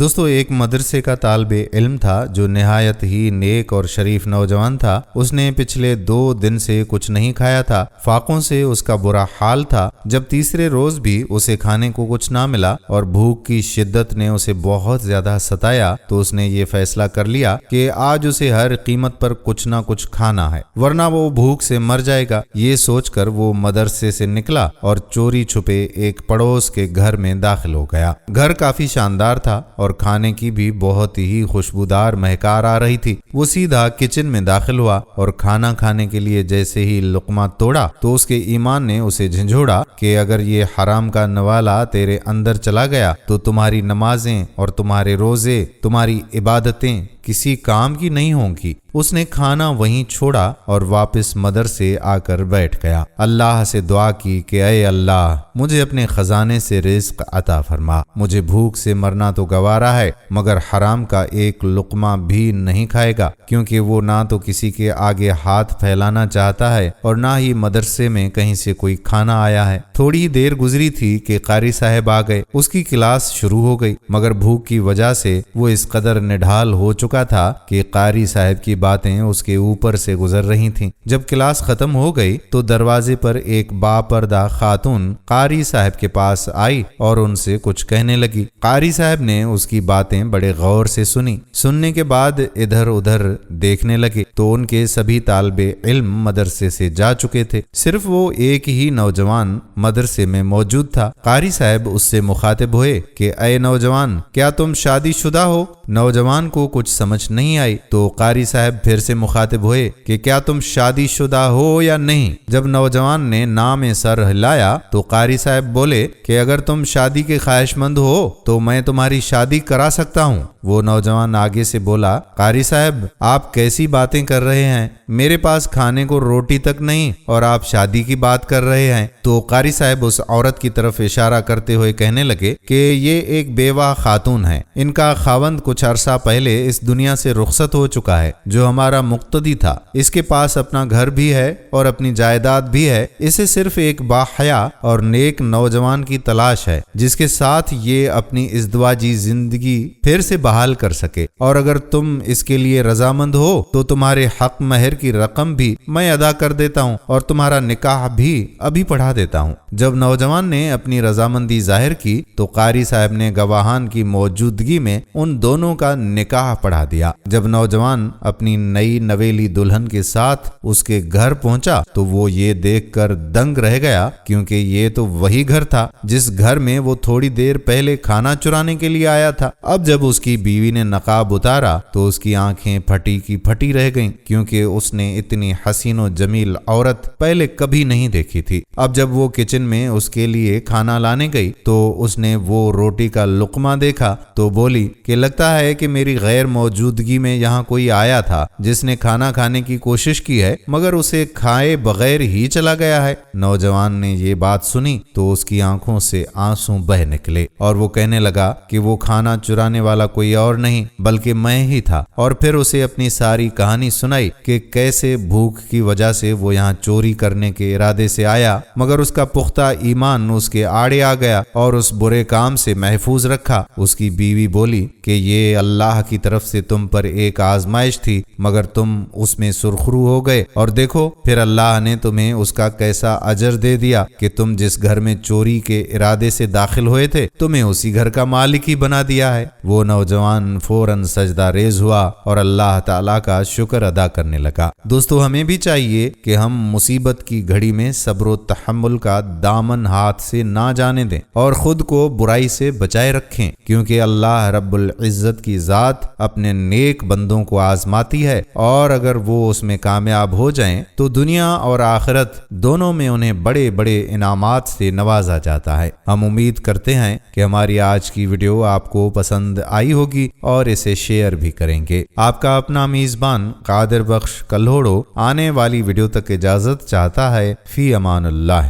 دوستو ایک مدرسے کا طالب علم تھا جو نہایت ہی نیک اور شریف نوجوان تھا۔ اس نے پچھلے 2 دن سے کچھ نہیں کھایا تھا۔ فاقوں سے اس کا برا حال تھا۔ جب تیسرے روز بھی اسے کھانے کو کچھ نہ ملا اور بھوک کی شدت نے اسے بہت زیادہ ستایا تو اس نے یہ فیصلہ کر لیا کہ آج اسے ہر قیمت پر کچھ نہ کچھ کھانا ہے ورنہ وہ بھوک سے مر جائے گا۔ یہ سوچ کر وہ مدرسے سے نکلا اور چوری چھپے ایک پڑوس کے گھر میں داخل ہو گیا۔ گھر کافی شاندار تھا اور کھانے کی بھی بہت ہی خوشبودار مہکار آ رہی تھی۔ وہ سیدھا کچن میں داخل ہوا اور کھانا کھانے کے لیے جیسے ہی لقمہ توڑا تو اس کے ایمان نے اسے جھنجھوڑا کہ اگر یہ حرام کا نوالا تیرے اندر چلا گیا تو تمہاری نمازیں اور تمہارے روزے، تمہاری عبادتیں کسی کام کی نہیں ہوں گی۔ اس نے کھانا وہیں چھوڑا اور واپس مدرسے آ کر بیٹھ گیا۔ اللہ سے دعا کی کہ اے اللہ، مجھے اپنے خزانے سے رزق عطا فرما۔ مجھے بھوک سے مرنا تو گوارا ہے مگر حرام کا ایک لقمہ بھی نہیں کھائے گا، کیونکہ وہ نہ تو کسی کے آگے ہاتھ پھیلانا چاہتا ہے اور نہ ہی مدرسے میں کہیں سے کوئی کھانا آیا ہے۔ تھوڑی دیر گزری تھی کہ قاری صاحب آ گئے۔ اس کی کلاس شروع ہو گئی مگر بھوک کی وجہ سے وہ اس قدر نڈھال ہو چکا تھا کہ قاری صاحب کی باتیں اس کے اوپر سے گزر رہی تھیں۔ جب کلاس ختم ہو گئی تو دروازے پر ایک باپردہ خاتون قاری صاحب کے پاس آئی اور ان سے کچھ کہنے لگی۔ قاری صاحب نے اس کی باتیں بڑے غور سے سننے کے بعد ادھر ادھر دیکھنے لگے تو ان کے سبھی طالب علم مدرسے سے جا چکے تھے، صرف وہ ایک ہی نوجوان مدرسے میں موجود تھا۔ قاری صاحب اس سے مخاطب ہوئے کہ اے نوجوان، کیا تم شادی شدہ ہو؟ نوجوان کو کچھ سمجھ نہیں آئی تو قاری صاحب پھر سے مخاطب ہوئے کہ کیا تم شادی شدہ ہو یا نہیں؟ جب نوجوان نے نام سر ہلایا تو قاری صاحب بولے کہ اگر تم شادی کے خواہش مند ہو تو میں تمہاری شادی کرا سکتا ہوں۔ وہ نوجوان آگے سے بولا، قاری صاحب آپ کیسی باتیں کر رہے ہیں؟ میرے پاس کھانے کو روٹی تک نہیں اور آپ شادی کی بات کر رہے ہیں۔ تو قاری صاحب اس عورت کی طرف اشارہ کرتے ہوئے کہنے لگے کہ یہ ایک بیوہ خاتون ہے، ان کا خاوند کچھ عرصہ پہلے اس دنیا سے رخصت ہو چکا ہے جو ہمارا مقتدی تھا۔ اس کے پاس اپنا گھر بھی ہے اور اپنی جائیداد بھی ہے۔ اسے صرف ایک باحیا اور نیک نوجوان کی تلاش ہے جس کے ساتھ یہ اپنی ازدواجی زندگی پھر سے بحال کر سکے، اور اگر تم اس کے لیے رضامند ہو تو تمہارے حق مہر کی رقم بھی میں ادا کر دیتا ہوں اور تمہارا نکاح بھی ابھی پڑھا دیتا ہوں۔ جب نوجوان نے اپنی رضامندی ظاہر کی تو قاری صاحب نے گواہان کی موجودگی میں ان دونوں کا نکاح پڑھا دیا۔ جب نوجوان اپنی نئی نویلی دلہن کے ساتھ اس کے گھر پہنچا تو وہ یہ دیکھ کر دنگ رہ گیا، کیونکہ یہ تو وہی گھر تھا جس گھر میں وہ تھوڑی دیر پہلے کھانا چرانے کے لیے آیا تھا۔ اب جب اس کی بیوی نے نقاب اتارا تو اس کی آنکھیں پھٹی کی پھٹی رہ گئیں، کیونکہ اس نے اتنی حسین و جمیل عورت پہلے کبھی نہیں دیکھی تھی۔ اب جب وہ کچن میں اس کے لیے کھانا لانے گئی تو اس نے وہ روٹی کا لقمہ دیکھا تو بولی کہ لگتا ہے کہ میری غیر موجودگی میں یہاں کوئی آیا تھا جس نے کھانا کھانے کی کوشش کی ہے مگر اسے کھائے بغیر ہی چلا گیا ہے۔ نوجوان نے یہ بات سنی تو اس کی آنکھوں سے آنسو بہہ نکلے اور وہ کہنے لگا کہ وہ کھانا چرانے والا کوئی اور نہیں بلکہ میں ہی تھا، اور پھر اسے اپنی ساری کہانی سنائی کہ کیسے بھوک کی وجہ سے وہ یہاں چوری کرنے کے ارادے سے آیا مگر اس کا پختہ ایمان اس کے آڑے آ گیا اور اس برے کام سے محفوظ رکھا۔ اس کی بیوی بولی کہ یہ اللہ کی طرف سے تم پر ایک آزمائش تھی مگر تم اس میں سرخرو ہو گئے، اور دیکھو پھر اللہ نے تمہیں اس کا کیسا اجر دے دیا کہ تم جس گھر میں چوری کے ارادے سے داخل ہوئے تھے تمہیں اسی گھر کا مالک ہی بنا دیا ہے۔ وہ نوجوان فوراً سجدہ ریز ہوا اور اللہ تعالیٰ کا شکر ادا کرنے لگا۔ دوستو ہمیں بھی چاہیے کہ ہم مصیبت کی گھڑی میں صبر و تحمل کا دامن ہاتھ سے نہ جانے دیں اور خود کو برائی سے بچائے رکھیں، کیونکہ اللہ رب العزت کی ذات اپنے نیک بندوں کو آزماتی ہے، اور اگر وہ اس میں کامیاب ہو جائیں تو دنیا اور آخرت دونوں میں انہیں بڑے بڑے انعامات سے نوازا جاتا ہے۔ ہم امید کرتے ہیں کہ ہماری آج کی ویڈیو آپ کو پسند آئی ہوگی اور اسے شیئر بھی کریں گے۔ آپ کا اپنا میزبان قادر بخش کلہوڑو آنے والی ویڈیو تک اجازت چاہتا ہے۔ فی امان اللہ۔